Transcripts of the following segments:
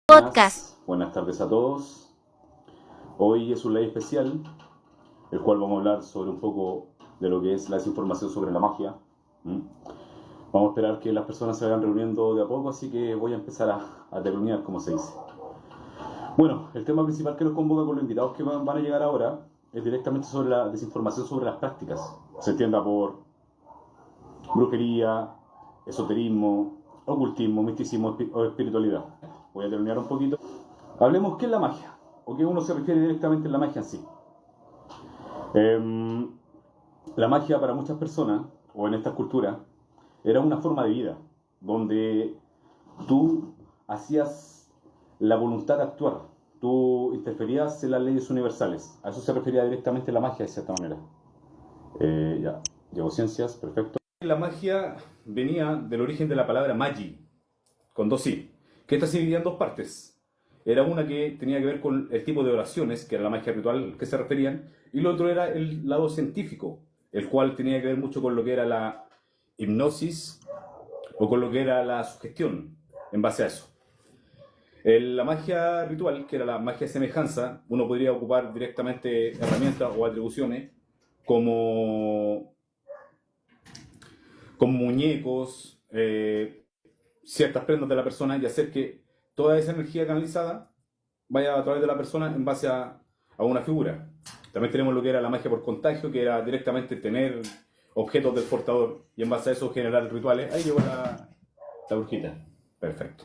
Podcast. Buenas tardes a todos. Hoy es un live especial, el cual vamos a hablar sobre un poco de lo que es la desinformación sobre la magia. Vamos a esperar que las personas se vayan reuniendo de a poco, así que voy a empezar a terminar, como se dice. Bueno, el tema principal que nos convoca con los invitados que van a llegar ahora es directamente sobre la desinformación sobre las prácticas. Se entienda por brujería, esoterismo, ocultismo, misticismo o espiritualidad. Voy a terminar un poquito. Hablemos qué es la magia, o qué uno se refiere directamente a la magia en sí. La magia para muchas personas, o en estas culturas, era una forma de vida, donde tú hacías la voluntad de actuar, tú interferías en las leyes universales. A eso se refería directamente la magia de cierta manera. Ya, llevo ciencias, perfecto. La magia venía del origen de la palabra magi, con dos i, que esta se dividía en dos partes. Era una que tenía que ver con el tipo de oraciones, que era la magia ritual que se referían, y lo otro era el lado científico, el cual tenía que ver mucho con lo que era la hipnosis o con lo que era la sugestión, en base a eso. La magia ritual, que era la magia de semejanza, uno podría ocupar directamente herramientas o atribuciones como muñecos, ciertas prendas de la persona y hacer que toda esa energía canalizada vaya a través de la persona en base a una figura. También tenemos lo que era la magia por contagio, que era directamente tener objetos del portador y en base a eso generar rituales. Ahí llegó la brujita. Perfecto.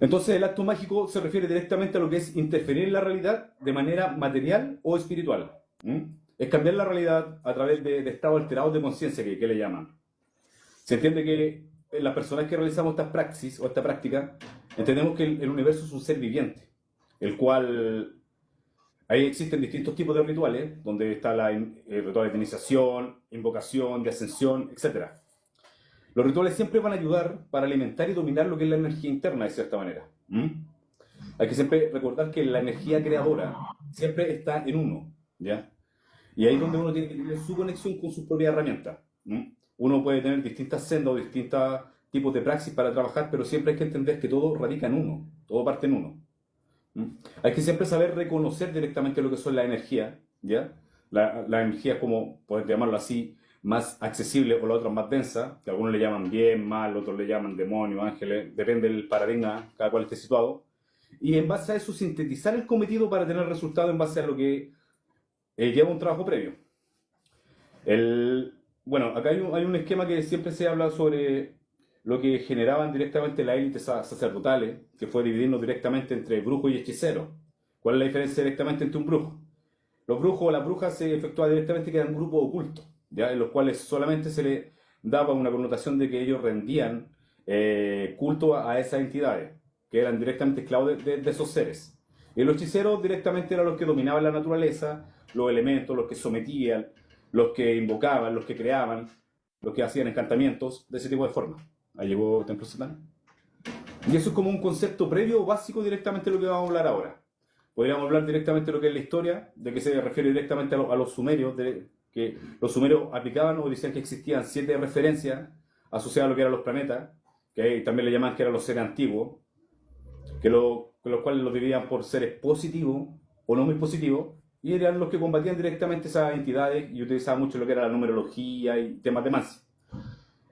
Entonces el acto mágico se refiere directamente a lo que es interferir en la realidad de manera material o espiritual. Es cambiar la realidad a través de estados alterados de conciencia, que le llaman. Se entiende que las personas que realizamos estas praxis o esta práctica, entendemos que el universo es un ser viviente, el cual ahí existen distintos tipos de rituales, donde está rituales de iniciación, invocación, de ascensión, etc. Los rituales siempre van a ayudar para alimentar y dominar lo que es la energía interna, de cierta manera. Hay que siempre recordar que la energía creadora siempre está en uno, ¿ya? Y ahí es donde uno tiene que tener su conexión con sus propias herramientas. Uno puede tener distintas sendas o distintos tipos de praxis para trabajar, pero siempre hay que entender que todo radica en uno, todo parte en uno. Hay que siempre saber reconocer directamente lo que son las energías, ¿ya? La energía, como poder llamarlo así, más accesible o la otra más densa, que algunos le llaman bien, mal, otros le llaman demonio, ángeles, depende del paradigma, cada cual esté situado. Y en base a eso sintetizar el cometido para tener resultado en base a lo que lleva un trabajo previo. Bueno, acá hay un esquema que siempre se habla sobre lo que generaban directamente las élites sacerdotales, que fue dividirnos directamente entre brujo y hechicero. ¿Cuál es la diferencia directamente entre un brujo? Los brujos o las brujas se efectuaban directamente que eran grupos ocultos, ¿ya? En los cuales solamente se les daba una connotación de que ellos rendían culto a esas entidades, que eran directamente esclavos de esos seres. Y los hechiceros directamente eran los que dominaban la naturaleza, los elementos, los que sometían, los que invocaban, los que creaban, los que hacían encantamientos, de ese tipo de forma. Ahí llegó Templo Satán. Y eso es como un concepto previo o básico directamente de lo que vamos a hablar ahora. Podríamos hablar directamente de lo que es la historia, de que se refiere directamente a los sumerios, que los sumerios aplicaban o decían que existían 7 referencias asociadas a lo que eran los planetas, que también le llamaban que eran los seres antiguos, con los cuales los dividían por seres positivos o no muy positivos, y eran los que combatían directamente esas entidades y utilizaban mucho lo que era la numerología y temas de magia.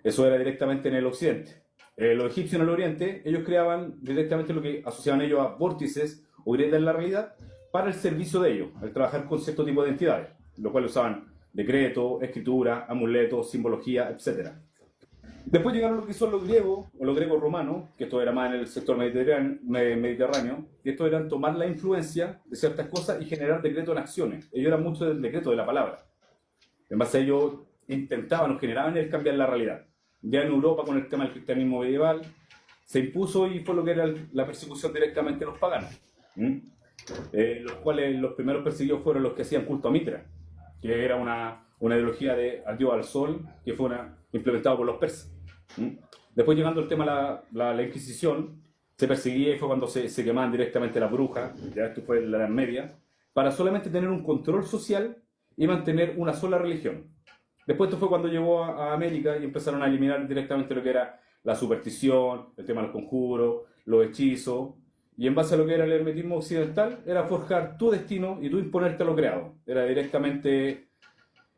Eso era directamente en el occidente. Los egipcios en el oriente, ellos creaban directamente lo que asociaban ellos a vórtices o grietas en la realidad para el servicio de ellos, al trabajar con cierto tipo de entidades, lo cual usaban decretos, escritura, amuletos, simbología, etc. Después llegaron lo que son los griegos o los griegos romanos, que esto era más en el sector mediterráneo, y estos eran tomar la influencia de ciertas cosas y generar decretos en acciones. Ellos eran mucho del decreto, de la palabra. En base a ello intentaban o generaban el cambiar la realidad. Ya en Europa, con el tema del cristianismo medieval, se impuso y fue lo que era la persecución directamente de los paganos. Los cuales los primeros perseguidos fueron los que hacían culto a Mitra, que era una ideología al dios al sol, que fue implementada por los persas. Después, llegando al tema de la Inquisición, se perseguía y fue cuando se quemaban directamente las brujas, ya esto fue en la Edad Media, para solamente tener un control social y mantener una sola religión. Después esto fue cuando llegó a América y empezaron a eliminar directamente lo que era la superstición, el tema de los conjuros, los hechizos, Y en base a lo que era el hermetismo occidental, era forjar tu destino y tú imponerte a lo creado. Era directamente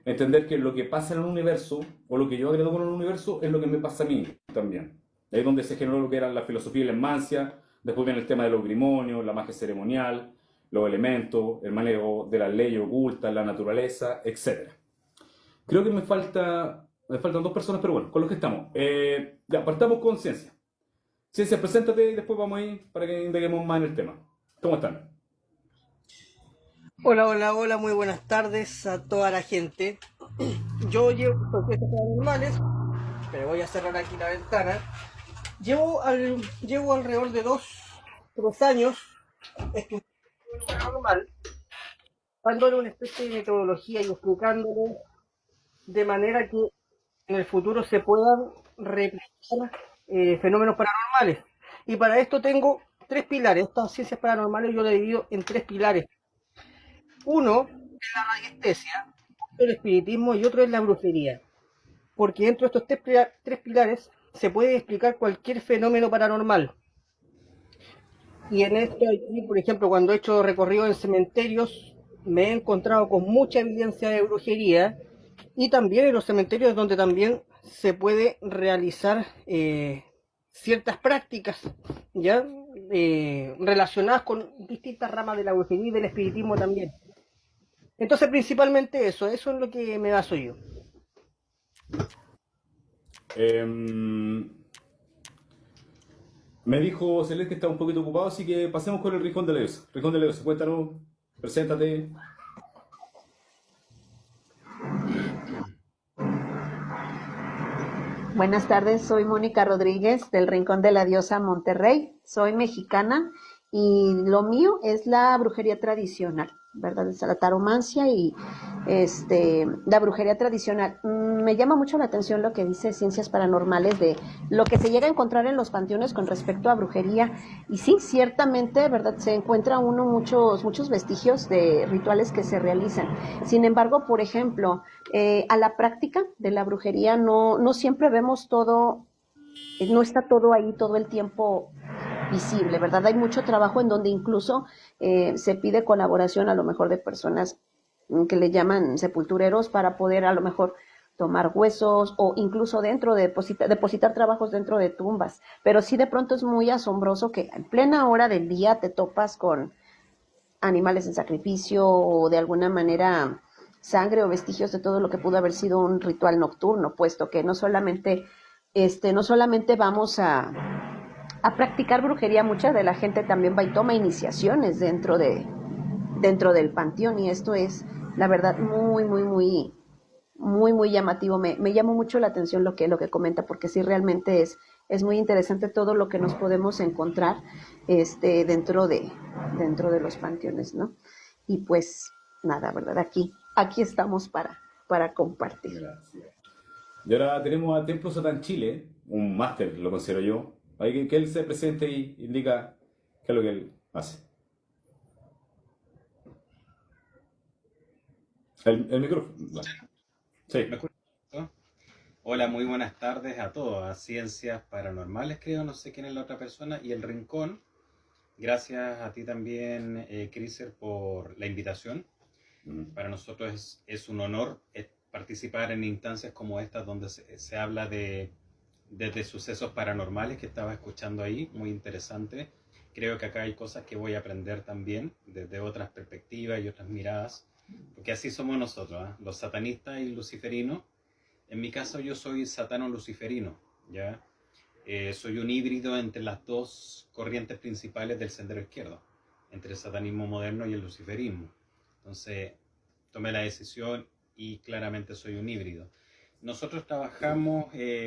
entender que lo que pasa en el universo, o lo que yo agrego con el universo, es lo que me pasa a mí también. Ahí es donde se generó lo que era la filosofía y la enmancia. Después viene el tema de los grimonios, la magia ceremonial, los elementos, el manejo de las leyes ocultas, la naturaleza, etc. Creo que me faltan dos personas, pero bueno, con los que estamos. Ya, partamos con ciencia. Ciencia, preséntate y después vamos a ir para que indaguemos más en el tema. ¿Cómo están? Hola, hola, hola, muy buenas tardes a toda la gente. Yo llevo procesos paranormales, pero voy a cerrar aquí la ventana. Llevo alrededor de 3 años estudiando lo paranormal, dándole una especie de metodología y explicándole de manera que en el futuro se puedan replicar fenómenos paranormales. Y para esto tengo 3 pilares. Estas ciencias paranormales yo las divido en 3 pilares. Uno es la radiestesia, otro el espiritismo y otro es la brujería. Porque dentro de estos tres pilares se puede explicar cualquier fenómeno paranormal. Y en esto, aquí, por ejemplo, cuando he hecho recorrido en cementerios, me he encontrado con mucha evidencia de brujería y también en los cementerios donde también se puede realizar ciertas prácticas ya relacionadas con distintas ramas de la brujería y del espiritismo también. Entonces, principalmente eso es lo que me baso yo. Em, Me dijo Celeste que está un poquito ocupado, así que pasemos con el Rincón de la Diosa. Rincón de la Diosa, cuéntanos, preséntate. Buenas tardes, soy Mónica Rodríguez del Rincón de la Diosa Monterrey. Soy mexicana y lo mío es la brujería tradicional, ¿verdad? Es la taromancia y la brujería tradicional. Me llama mucho la atención lo que dice Ciencias Paranormales de lo que se llega a encontrar en los panteones con respecto a brujería. Y sí, ciertamente, ¿verdad? Se encuentra uno muchos vestigios de rituales que se realizan. Sin embargo, por ejemplo, a la práctica de la brujería no siempre vemos todo, no está todo ahí todo el tiempo visible, ¿verdad? Hay mucho trabajo en donde incluso se pide colaboración a lo mejor de personas que le llaman sepultureros para poder a lo mejor tomar huesos o incluso dentro de depositar trabajos dentro de tumbas. Pero sí de pronto es muy asombroso que en plena hora del día te topas con animales en sacrificio o de alguna manera sangre o vestigios de todo lo que pudo haber sido un ritual nocturno, puesto que no solamente vamos a practicar brujería, mucha de la gente también va y toma iniciaciones dentro del panteón y esto es la verdad muy llamativo. Me llamó mucho la atención lo que comenta porque sí realmente es muy interesante todo lo que nos podemos encontrar dentro de los panteones, ¿no? Y pues nada, ¿verdad? Aquí estamos para compartir. Gracias. Y ahora tenemos a Templo Satán Chile, un máster, lo considero yo. Hay que él se presente y indica qué es lo que él hace. El micrófono. Vale. Sí. ¿Me escuchas? Hola, muy buenas tardes a todos, a Ciencias Paranormales, creo, no sé quién es la otra persona, y el Rincón. Gracias a ti también, Criser, por la invitación. Para nosotros es un honor participar en instancias como estas donde se habla de sucesos paranormales que estaba escuchando ahí, muy interesante. Creo que acá hay cosas que voy a aprender también desde otras perspectivas y otras miradas, porque así somos nosotros, ¿eh? Los satanistas y luciferinos. En mi caso yo soy satano-luciferino, ¿ya? Soy un híbrido entre las dos corrientes principales del sendero izquierdo, entre el satanismo moderno y el luciferismo. Entonces tomé la decisión y claramente soy un híbrido. Nosotros trabajamos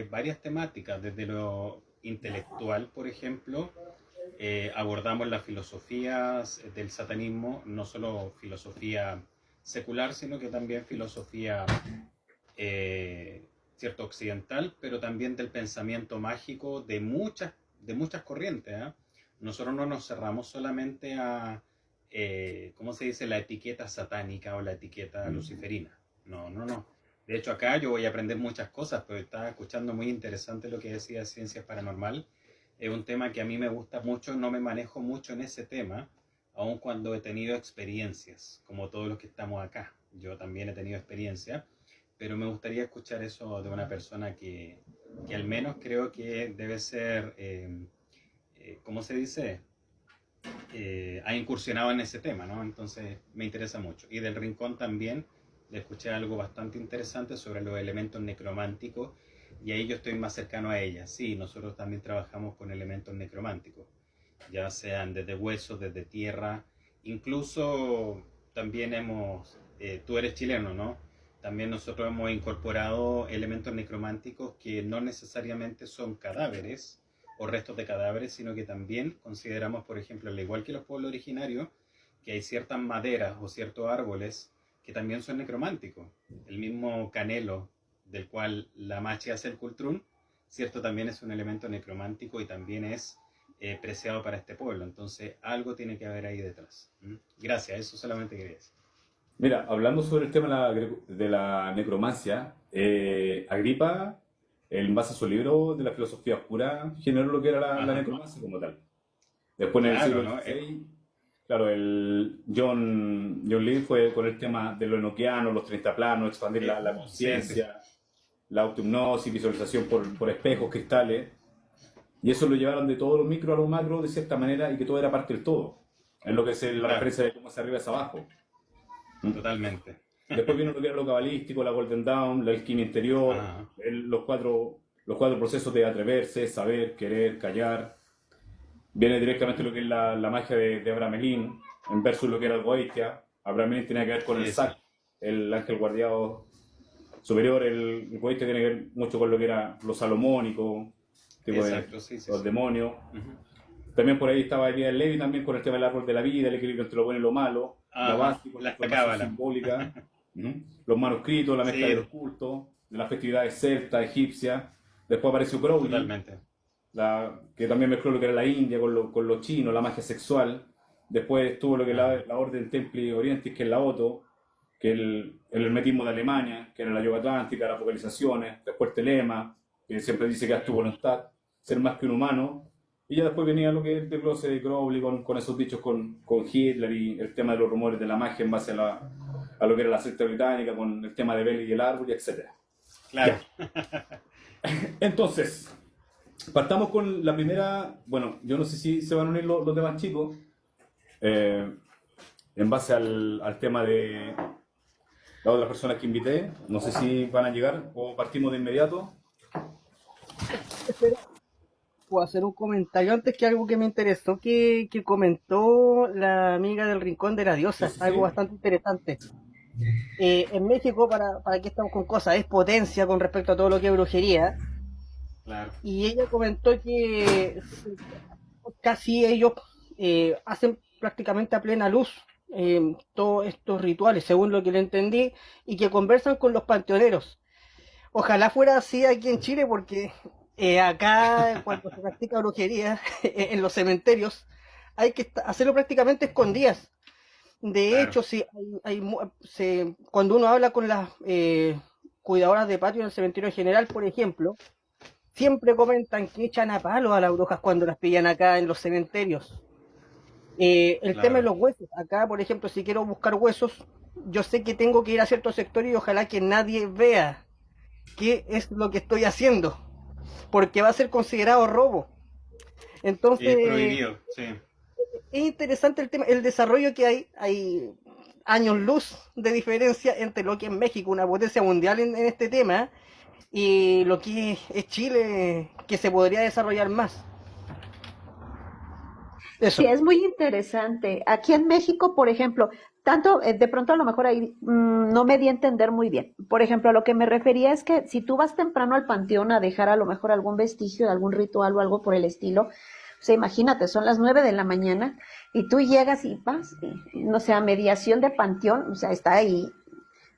varias temáticas, desde lo intelectual, por ejemplo, abordamos las filosofías del satanismo, no solo filosofía secular, sino que también filosofía cierto occidental, pero también del pensamiento mágico de muchas corrientes, ¿eh? Nosotros no nos cerramos solamente a, ¿cómo se dice?, la etiqueta satánica o la etiqueta luciferina. No. De hecho, acá yo voy a aprender muchas cosas, pero estaba escuchando muy interesante lo que decía Ciencias Paranormal. es un tema que a mí me gusta mucho, no me manejo mucho en ese tema, aun cuando he tenido experiencias, como todos los que estamos acá. Yo también he tenido experiencia, pero me gustaría escuchar eso de una persona que al menos creo que debe ser, ¿cómo se dice? Ha incursionado en ese tema, ¿no? Entonces me interesa mucho. Y del Rincón también le escuché algo bastante interesante sobre los elementos necrománticos, y ahí yo estoy más cercano a ella. Sí, nosotros también trabajamos con elementos necrománticos, ya sean desde huesos, desde tierra, incluso también tú eres chileno, ¿no? También nosotros hemos incorporado elementos necrománticos que no necesariamente son cadáveres o restos de cadáveres, sino que también consideramos, por ejemplo, al igual que los pueblos originarios, que hay ciertas maderas o ciertos árboles que también son necrománticos. El mismo canelo, del cual la machi hace el cultrún, cierto, también es un elemento necromántico y también es preciado para este pueblo. Entonces, algo tiene que haber ahí detrás. Gracias, eso solamente quería decir. Mira, hablando sobre el tema de la necromancia, Agripa, en base a su libro de la filosofía oscura, generó lo que era la necromancia como tal. Después en el Claro, siglo ¿no? XVI, claro, el John Lee fue con el tema de lo enoquiano, los 30 planos, expandir la conciencia, la autohipnosis, visualización por espejos, cristales, y eso lo llevaron de todo lo micro a lo macro de cierta manera, y que todo era parte del todo. Es lo que es la Claro. referencia de cómo es arriba es abajo. Totalmente. Después vino lo que era lo cabalístico, la Golden Dawn, la alquimia interior, Ajá. los cuatro procesos de atreverse, saber, querer, callar. Viene directamente lo que es la magia de Abramelin, en versus lo que era el Goetia. Abramelin tenía que ver con el Sí, Sac, el ángel guardiado superior. El Goetia tiene que ver mucho con lo que era lo salomónico, tipo Exacto, de sí, los demonios. Ujú. También por ahí estaba Elías Levi también con el tema del árbol de la vida, el equilibrio entre lo bueno y lo malo, Ajá, lo básico, la información cábala. simbólica, los manuscritos, la mezcla Sí. de los cultos, de las festividades celtas, egipcias. Después apareció Crowley, Totalmente. que también mezcló lo que era la India con los chinos, la magia sexual. Después estuvo lo que era la Orden Templi Orientis, que es la Otto, que es el hermetismo de Alemania, que era la yoga atlántica, las vocalizaciones. Después el Telema, que siempre dice que es tu voluntad, ser más que un humano. Y ya después venía lo que es el desglose de Crowley con esos dichos con Hitler, y el tema de los rumores de la magia en base a lo que era la secta británica, con el tema de Bell y el árbol, y etc. Claro. Entonces, partamos con la primera. Bueno, yo no sé si se van a unir los demás chicos en base al tema de las otras personas que invité. No sé si van a llegar o partimos de inmediato. Puedo hacer un comentario antes, que algo que me interesó que comentó la amiga del Rincón de la Diosa, Sí, sí, algo sí. bastante interesante. En México, para qué estamos con cosas, es potencia con respecto a todo lo que es brujería, Claro. y ella comentó que casi ellos hacen prácticamente a plena luz todos estos rituales, según lo que le entendí, y que conversan con los panteoneros. Ojalá fuera así aquí en Chile, porque acá cuando se practica brujería en los cementerios hay que hacerlo prácticamente escondidas. De Claro. hecho, sí, cuando uno habla con las cuidadoras de patio en el cementerio general, por ejemplo, siempre comentan que echan a palo a las brujas cuando las pillan acá en los cementerios. El Claro. tema de los huesos, acá por ejemplo, si quiero buscar huesos, yo sé que tengo que ir a cierto sector y ojalá que nadie vea qué es lo que estoy haciendo, porque va a ser considerado robo. Entonces, Es prohibido, sí. es interesante el tema, el desarrollo que hay años luz de diferencia entre lo que es México, una potencia mundial en este tema, y lo que es Chile, que se podría desarrollar más. Eso. Sí, es muy interesante. Aquí en México, por ejemplo, tanto, de pronto a lo mejor ahí no me di a entender muy bien. Por ejemplo, a lo que me refería es que si tú vas temprano al panteón a dejar a lo mejor algún vestigio de algún ritual o algo por el estilo, o sea, imagínate, son las 9 de la mañana y tú llegas y vas, no sé, a mediación de panteón, o sea, está ahí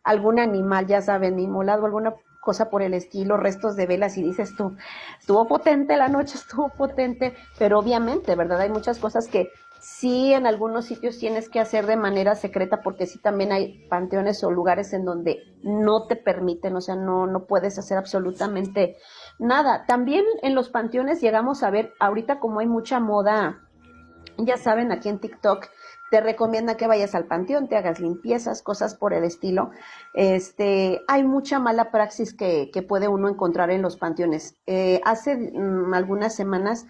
algún animal, ya saben, inmolado, alguna cosa por el estilo, restos de velas, y dices tú, estuvo potente la noche, estuvo potente, pero obviamente, ¿verdad? Hay muchas cosas que sí en algunos sitios tienes que hacer de manera secreta, porque sí también hay panteones o lugares en donde no te permiten, o sea, no puedes hacer absolutamente Nada, también en los panteones llegamos a ver, ahorita como hay mucha moda, ya saben, aquí en TikTok te recomienda que vayas al panteón, te hagas limpiezas, cosas por el estilo. Hay mucha mala praxis que puede uno encontrar en los panteones. Hace algunas semanas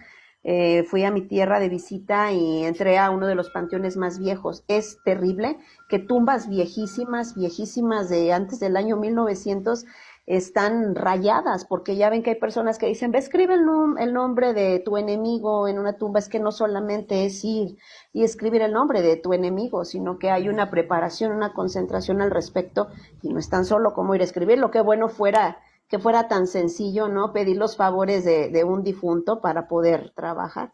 fui a mi tierra de visita y entré a uno de los panteones más viejos. Es terrible que tumbas viejísimas, viejísimas de antes del año 1900 están rayadas, porque ya ven que hay personas que dicen, ve, escribe el nombre de tu enemigo en una tumba. Es que no solamente es ir y escribir el nombre de tu enemigo, sino que hay una preparación, una concentración al respecto, y no es tan solo como ir a escribirlo. Qué bueno fuera que fuera tan sencillo, ¿no? Pedir los favores de un difunto para poder trabajar.